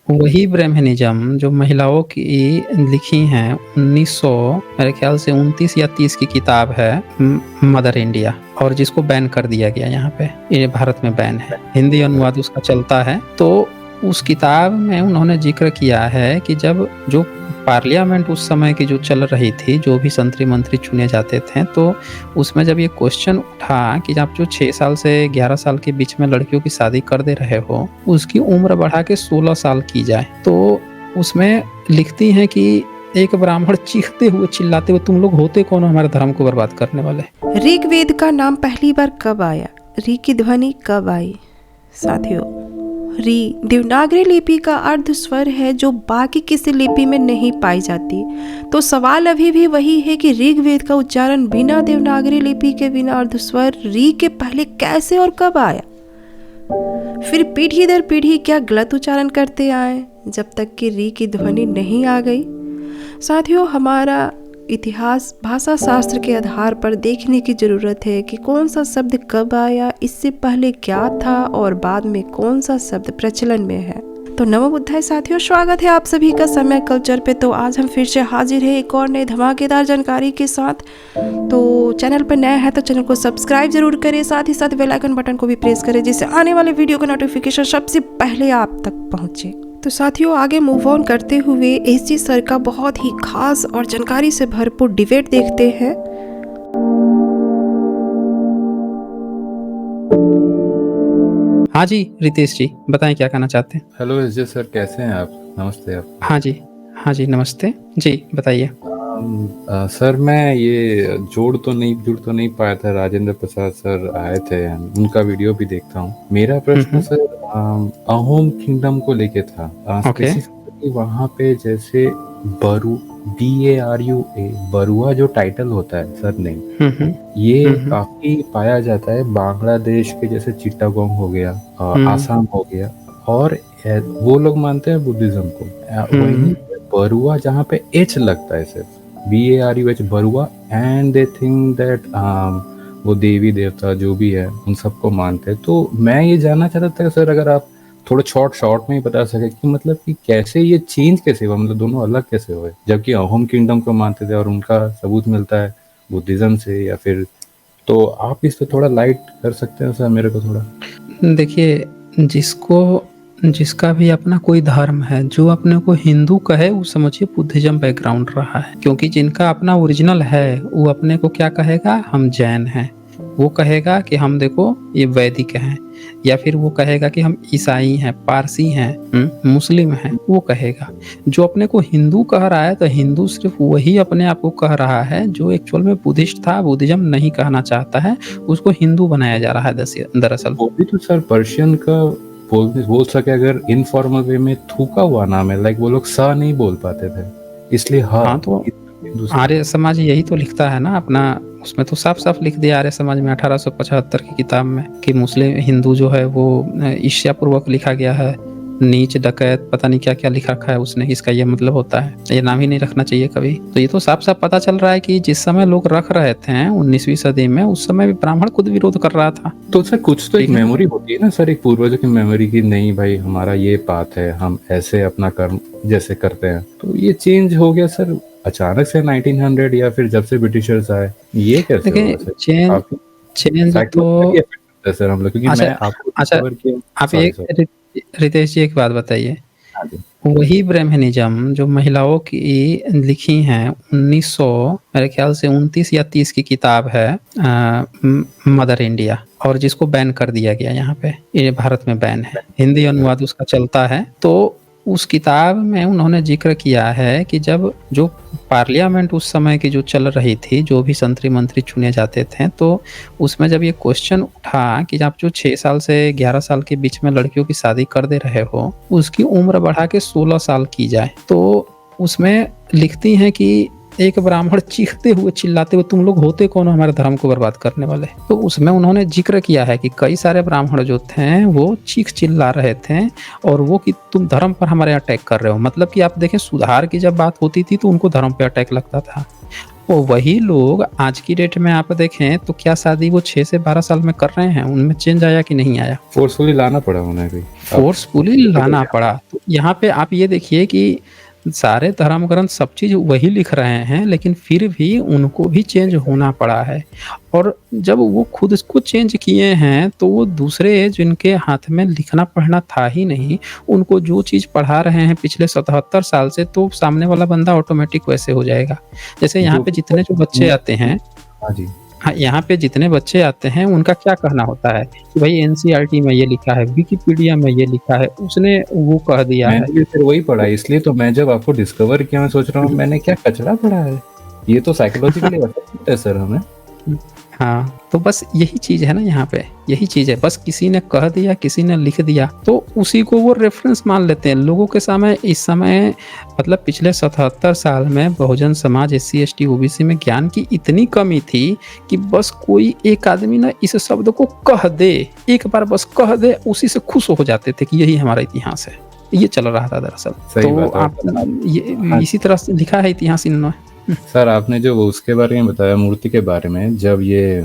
वही ब्रह्मनिज़्म जो महिलाओं की लिखी हैं 1900 मेरे ख़्याल से 29 या 30 की किताब है मदर इंडिया, और जिसको बैन कर दिया गया यहाँ पे, ये भारत में बैन है। हिंदी अनुवाद उसका चलता है। तो उस किताब में उन्होंने ज़िक्र किया है कि जब जो पार्लियामेंट उस समय की जो चल रही थी, जो भी संतरी-मंत्री चुने जाते थे, तो उसमें जब ये क्वेश्चन उठा कि आप जो 6 साल से 11 साल के बीच में लड़कियों की शादी कर दे रहे हो, उसकी उम्र बढ़ा के 16 साल की जाए। तो उसमें लिखती हैं कि एक ब्राह्मण चीखते हुए, चिल्लाते हुए, तुम लोग होते कौन हो हमारे धर्म को बर्बाद करने वाले? ऋग्वेद का नाम पहली बार कब आया? ऋ की ध्वनि कब आई? साथियों, री देवनागरी लिपि का अर्ध स्वर है जो बाकी किसी लिपि में नहीं पाई जाती। तो सवाल अभी भी वही है कि ऋग्वेद का उच्चारण बिना देवनागरी लिपि के, बिना अर्ध स्वर री के पहले कैसे और कब आया? फिर पीढ़ी दर पीढ़ी क्या गलत उच्चारण करते आए जब तक कि री की ध्वनि नहीं आ गई? साथियों, हमारा इतिहास भाषा शास्त्र के आधार पर देखने की ज़रूरत है कि कौन सा शब्द कब आया, इससे पहले क्या था और बाद में कौन सा शब्द प्रचलन में है। तो नमो बुद्धाय साथियों, स्वागत है आप सभी का समय कल्चर पे। तो आज हम फिर से हाजिर हैं एक और नए धमाकेदार जानकारी के साथ। तो चैनल पर नया है तो चैनल को सब्सक्राइब जरूर करें, साथ ही साथ बेल आइकन बटन को भी प्रेस करें जिससे आने वाले वीडियो का नोटिफिकेशन सबसे पहले आप तक पहुँचे। तो साथियों, आगे मूव ऑन करते हुए एसजी सर का बहुत ही खास और जानकारी से भरपूर डिबेट देखते हैं। हाँ जी, रितेश जी बताएं क्या कहना चाहते हैं? हेलो एसजे सर, कैसे हैं आप? नमस्ते आप। हाँ जी नमस्ते जी, बताइए। सर मैं ये जुड़ तो नहीं पाया था। राजेंद्र प्रसाद सर आए थे, उनका वीडियो भी देखता हूँ। मेरा प्रश्न सर अहोम किंगडम को लेके था। स्पेसिफिकली वहाँ पे जैसे BARUA बरुआ जो टाइटल होता है सर नहीं, ये काफी पाया जाता है बांग्लादेश के, जैसे चिट्टागोंग हो गया, आसाम हो गया, और वो लोग मानते हैं बुद्धिज्म को। वहीं बरुआ जहाँ पे एच लगता है सिर्फ BARUH Barua, and they think that वो देवी देवता जो भी है उन सबको मानते हैं। तो मैं ये जानना चाहता था सर, अगर आप थोड़ा शॉर्ट में ही बता सके कि मतलब कि कैसे ये चेंज कैसे हुआ, मतलब दोनों अलग कैसे हुए, जबकि अहोम किंगडम को मानते थे और उनका सबूत मिलता है बुद्धिज्म से, या फिर तो आप इस पे थोड़ा लाइट कर सकते हैं सर मेरे को थोड़ा? देखिए, जिसका भी अपना कोई धर्म है, जो अपने को हिंदू कहे वो समझिए बुद्धिज्म बैकग्राउंड रहा है। क्योंकि जिनका अपना ओरिजिनल है वो अपने को क्या कहेगा, हम जैन हैं। वो कहेगा कि हम देखो ये वैदिक हैं, या फिर वो कहेगा कि हम ईसाई हैं, पारसी हैं, मुस्लिम हैं, वो कहेगा। जो अपने को हिंदू कह रहा है तो हिंदू सिर्फ वही अपने आप को कह रहा है जो एक्चुअल में बुद्धिस्ट था, बुद्धिज्म नहीं कहना चाहता है, उसको हिंदू बनाया जा रहा है दरअसल। वो भी तो सर पर्शियन का बोल सके, अगर इनफॉर्मल वे में थूका हुआ नाम है, लाइक वो लोग सा नहीं बोल पाते थे, इसलिए हाँ तो आर्य समाज यही तो लिखता है ना अपना, उसमें तो साफ साफ लिख दिया आर्य समाज में 1875 की किताब में कि मुस्लिम हिंदू जो है वो ईर्ष्या पूर्वक लिखा गया है, नीच डकैत पता नहीं क्या क्या लिखा रखा है उसने, इसका ये मतलब होता है, ये नाम ही नहीं रखना चाहिए कभी। तो ये तो साफ साफ पता चल रहा है कि जिस समय लोग रख रहे थे 19वीं सदी में, उस समय भी ब्राह्मण खुद विरोध कर रहा था। तो सर कुछ तो एक मेमोरी होती है ना सर, एक पूर्वजों की मेमोरी की, नहीं भाई हमारा ये बात है, हम ऐसे अपना कर्म जैसे करते हैं। तो ये चेंज हो गया सर अचानक से 1900, या फिर जब से ब्रिटिशर्स आए, ये कैसे हुआ सर? चेंज तो सर हम लोग, क्योंकि मैं आपको आप एक रितेश जी एक बात बताइए, वही ब्रह्मनिज़्म जो महिलाओं की लिखी हैं 1900 मेरे ख्याल से 29 या 30 की किताब है मदर इंडिया, और जिसको बैन कर दिया गया यहाँ पे, ये भारत में बैन है। हिंदी अनुवाद उसका चलता है। तो उस किताब में उन्होंने जिक्र किया है कि जब जो पार्लियामेंट उस समय की जो चल रही थी, जो भी संतरी मंत्री चुने जाते थे, तो उसमें जब ये क्वेश्चन उठा कि आप जो 6 साल से 11 साल के बीच में लड़कियों की शादी कर दे रहे हो, उसकी उम्र बढ़ा के 16 साल की जाए। तो उसमें लिखती हैं कि एक ब्राह्मण चीखते हुए, चिल्लाते हुए, तुम लोग होते कौन हो हमारे धर्म को बर्बाद करने वाले? तो उसमें उन्होंने जिक्र किया है कि कई सारे ब्राह्मण जो थे वो चीख चिल्ला रहे थे, और वो कि तुम धर्म पर हमारे अटैक कर रहे हो। मतलब कि आप देखें, सुधार की जब बात होती थी तो उनको धर्म पे अटैक लगता था, वो वही लोग आज की डेट में आप देखें तो क्या शादी वो 6 से 12 साल में कर रहे हैं, उनमें चेंज आया कि नहीं आया? फ़ोर्सफुली लाना पड़ा उन्हें भी। फ़ोर्सफुली लाना पड़ा। तो यहाँ पे आप ये देखिए कि सारे धर्म ग्रंथ सब चीज़ वही लिख रहे हैं, लेकिन फिर भी उनको भी चेंज होना पड़ा है। और जब वो खुद इसको चेंज किए हैं, तो वो दूसरे जिनके हाथ में लिखना-पढ़ना था ही नहीं, उनको जो चीज़ पढ़ा रहे हैं पिछले 77 साल से, तो सामने वाला बंदा ऑटोमैटिक वैसे हो जाएगा। जैसे यहाँ पे जितने जो बच्चे आते हैं, हाँ जी। हाँ, यहाँ पे जितने बच्चे आते हैं उनका क्या कहना होता है कि भाई एनसीईआरटी में ये लिखा है, विकिपीडिया में ये लिखा है, उसने वो कह दिया है। मैंने भी फिर वही पढ़ा, इसलिए तो मैं जब आपको डिस्कवर किया मैं सोच रहा हूँ मैंने क्या कचरा पढ़ा है। ये तो साइकोलॉजिकली असर करता है सर हमें। हाँ, तो बस यही चीज़ है ना यहाँ पे, यही चीज़ है। बस किसी ने कह दिया, किसी ने लिख दिया, तो उसी को वो रेफ़रेंस मान लेते हैं। लोगों के समय इस समय मतलब पिछले 77 साल में Bahujan Samaj, SC, ST, OBC में ज्ञान की इतनी कमी थी कि बस कोई एक आदमी ना इस शब्द को कह दे, एक बार बस कह दे, उसी से खुश हो जाते थे कि यही हमारा इतिहास है। ये चल रहा था दरअसल। सही तो बात है। आप ये हाँ। इसी तरह से लिखा है इतिहास इन्होंने। सर आपने जो वो उसके बारे में बताया मूर्ति के बारे में, जब ये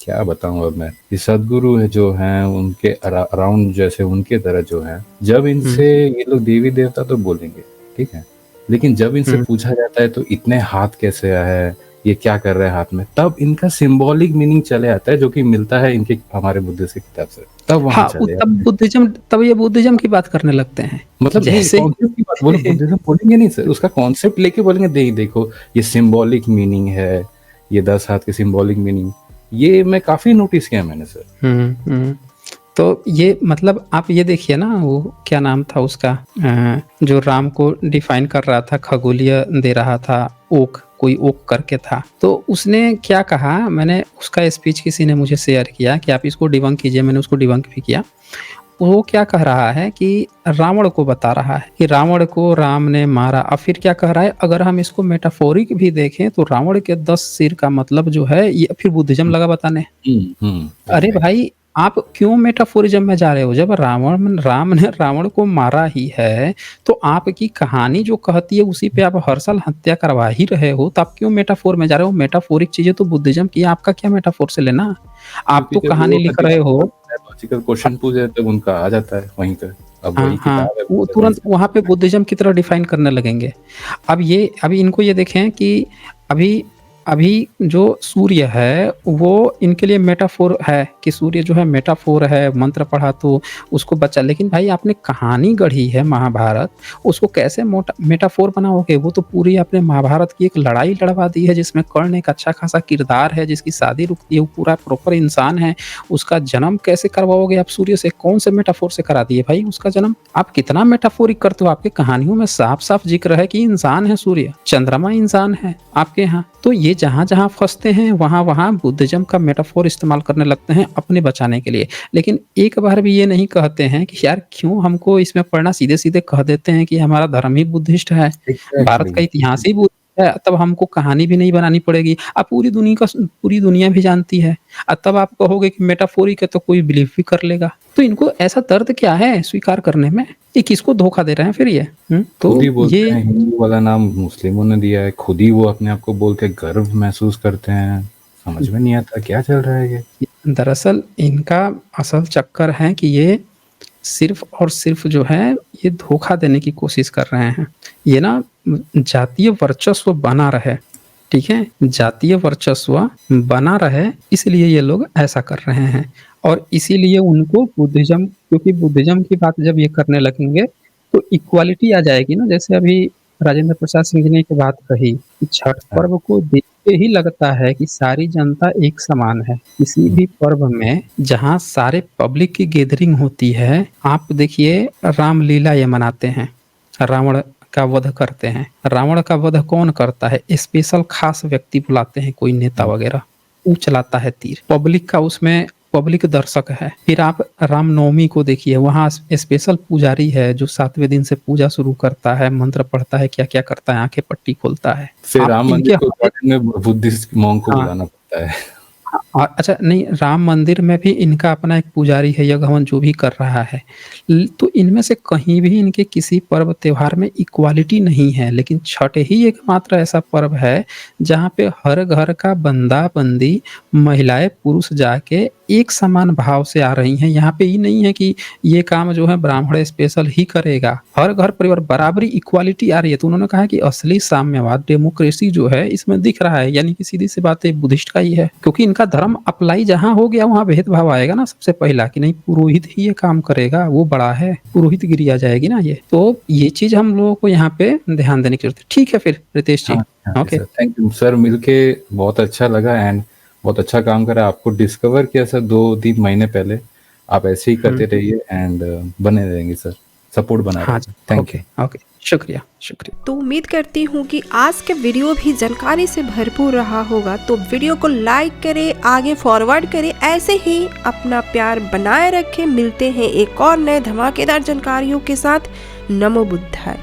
क्या बताऊं अब मैं, ये सदगुरु है जो हैं उनके अराउंड जैसे उनके तरह जो है, जब इनसे ये लोग देवी देवता तो बोलेंगे, ठीक है, लेकिन जब इनसे पूछा जाता है तो इतने हाथ कैसे है, ये क्या कर रहे हैं हाथ में, तब इनका सिंबॉलिक मीनिंग चले आता है जो कि मिलता है इनके हमारे बुद्धिस्ट की किताब से, तब वहां हाँ, चले तब बुद्धिज़्म, तब ये बुद्धिज़्म की बात करने लगते हैं। मतलब जैसे कॉन्सेप्ट की बात बोलो, बुद्धिज्म बोलेंगे नहीं सर, उसका कॉन्सेप्ट लेके बोलेंगे देखो ये सिंबॉलिक मीनिंग है, ये 10 हाथ की सिंबॉलिक मीनिंग, ये मैं काफी नोटिस किया मैंने सर। तो ये मतलब आप ये देखिए ना, वो क्या नाम था उसका, जो राम को डिफाइन कर रहा था, खगोलीय दे रहा था, ओक, कोई ओक करके था, तो उसने क्या कहा, मैंने उसका स्पीच किसी ने मुझे शेयर किया कि आप इसको डिबंक कीजिए, मैंने उसको डिबंक भी किया। वो क्या कह रहा है कि रावण को बता रहा है कि रावण को राम ने मारा, और फिर क्या कह रहा है, अगर हम इसको मेटाफोरिक भी देखें तो रावण के 10 सिर का मतलब जो है, ये फिर बुद्धिज्म लगा बताने। अरे भाई, आप क्यों मेटाफोरिज्म में जा रहे हो? जब राम ने रावण को मारा ही है, तो आपकी कहानी जो कहती है उसी पे आप हर साल हत्या करवा ही रहे हो, तो आप क्यों मेटाफोर में जा रहे हो? मेटाफोरिक चीजें तो बुद्धिज्म की है, आपका क्या मेटाफोर से लेना? आप तो कहानी लिख रहे हो। लॉजिकल क्वेश्चन पूछे तब उनका आ जाता है वहीं पे, अब वही हाँ, किताब है, वो तुरंत वहाँ पे बुद्धिज्म की तरह डिफाइन करने लगेंगे। अभी इनको ये देखें कि अभी अभी जो सूर्य है वो इनके लिए मेटाफोर है कि सूर्य जो है मेटाफोर है, मंत्र पढ़ा तो उसको बचा, लेकिन भाई आपने कहानी गढ़ी है महाभारत, उसको कैसे मेटाफोर बनाओगे? वो तो पूरी आपने महाभारत की एक लड़ाई लड़वा दी है जिसमें कर्ण एक अच्छा खासा किरदार है, जिसकी शादी रुकती है, वो पूरा प्रॉपर इंसान है, उसका जन्म कैसे करवाओगे आप सूर्य से? कौन से मेटाफोर से करा दिए भाई उसका जन्म? आप कितना मेटाफोरिक करते हो? आपकी कहानियों में साफ साफ जिक्र है कि इंसान है सूर्य, चंद्रमा इंसान है आपके यहाँ। तो ये जहाँ-जहाँ फँसते हैं वहाँ-वहाँ बुद्धिज़्म का मेटाफोर इस्तेमाल करने लगते हैं अपने बचाने के लिए। लेकिन एक बार भी ये नहीं कहते हैं कि यार क्यों हमको इसमें पढ़ना, सीधे-सीधे कह देते हैं कि हमारा धर्म ही बुद्धिस्ट है, भारत का इतिहास ही बुद्धिस्ट है, तब हमको कहानी भी नहीं बनानी पड़ेगी। अब पूरी दुनिया भी जानती है। तब आप कहोगे कि मेटाफोरिक है तो कोई बिलीव भी कर लेगा। तो इनको ऐसा दर्द क्या है स्वीकार करने में? ये किसको धोखा दे रहे हैं फिर ये? तो खुद ही बोलते ये हैं, हिंदू वाला नाम मुस्लिमों ने दिया है, खुद ही वो अपने आप को बोल के गर्व महसूस करते हैं, समझ में नहीं आता क्या चल रहा है ये। दरअसल इनका असल चक्कर है कि ये सिर्फ और सिर्फ जो है ये धोखा देने की कोशिश कर रहे हैं। ये ना जातीय वर्चस्व बना रहे, ठीक है? जातीय वर्चस्व बना रहे, इसलिए ये लोग ऐसा कर रहे हैं। और इसीलिए उनको बुद्धिज़्म, क्योंकि बुद्धिज़्म की बात जब ये करने लगेंगे तो इक्वालिटी आ जाएगी ना। जैसे अभी राजेंद्र प्रसाद सिंह जी ने एक बात कही कि छठ पर्व को देख के ही लगता है कि सारी जनता एक समान है। किसी भी पर्व में जहाँ सारे पब्लिक की गैदरिंग होती है, आप देखिए रामलीला ये मनाते हैं, रावण का वध करते हैं। रावण का वध कौन करता है? स्पेशल खास व्यक्ति बुलाते हैं, कोई नेता वगैरह, वो चलाता है तीर। पब्लिक का उसमें पब्लिक दर्शक है। फिर आप रामनवमी को देखिए, वहाँ स्पेशल पुजारी है जो 7वें दिन से पूजा शुरू करता है, मंत्र पढ़ता है, क्या-क्या करता है, आंखें पट्टी खोलता है। फिर आप राम इनके मंदिर को गार्डन में बुद्धिस्ट मॉन्क को हाँ। बुलाना पड़ता है। अच्छा नहीं, राम मंदिर में भी इनका अपना एक पुजारी है, यज्ञ हवन जो भी कर रहा है। तो इनमें से कहीं भी इनके किसी पर्व त्योहार में इक्वालिटी नहीं है, लेकिन छठ ही एकमात्र ऐसा पर्व है जहाँ पे हर घर का बंदा-बंदी, महिलाएँ, पुरुष जाके एक समान भाव से आ रही हैं। यहाँ पे ये नहीं है कि ये काम जो है ब्राह्मण स्पेशल ही करेगा। हर घर परिवार बराबरी, इक्वालिटी आ रही है। तो उन्होंने कहा कि असली साम्यवाद, डेमोक्रेसी जो है इसमें दिख रहा है। यानी कि सीधी-सी बात है बुद्धिस्ट का ही है। क्योंकि इनका धर्म अप्लाई जहाँ हो गया वहाँ भेदभाव आएगा ना सबसे पहला, कि नहीं पुरोहित ही ये काम करेगा, वो बड़ा है, पुरोहितगिरी आ जाएगी ना ये। तो ये चीज़ हम लोगों को यहाँ पे ध्यान देने की ज़रूरत है। ठीक है फिर रितेश जी। हाँ, हाँ जी okay. Sir, thank you sir, मिलके बहुत अच्छा लगा एंड बहुत अच्छा काम करा। आपको डिस्कवर किया सर 2-3 महीने पहले। आप ऐसे ही करते रहिए एंड बने रहेंगे सर, सपोर्ट बना हाँ रहेगा। जी, थैंक यू। Okay, okay. शुक्रिया, शुक्रिया। तो उम्मीद करती हूँ कि आज के वीडियो भी जानकारी से भरपूर रहा होगा। तो वीडियो को लाइक करें, आगे फॉरवर्ड करें, ऐसे ही अपना प्यार बनाए रखें। मिलते हैं एक और नए धमाकेदार जानकारियों के साथ। नमो बुद्धाय।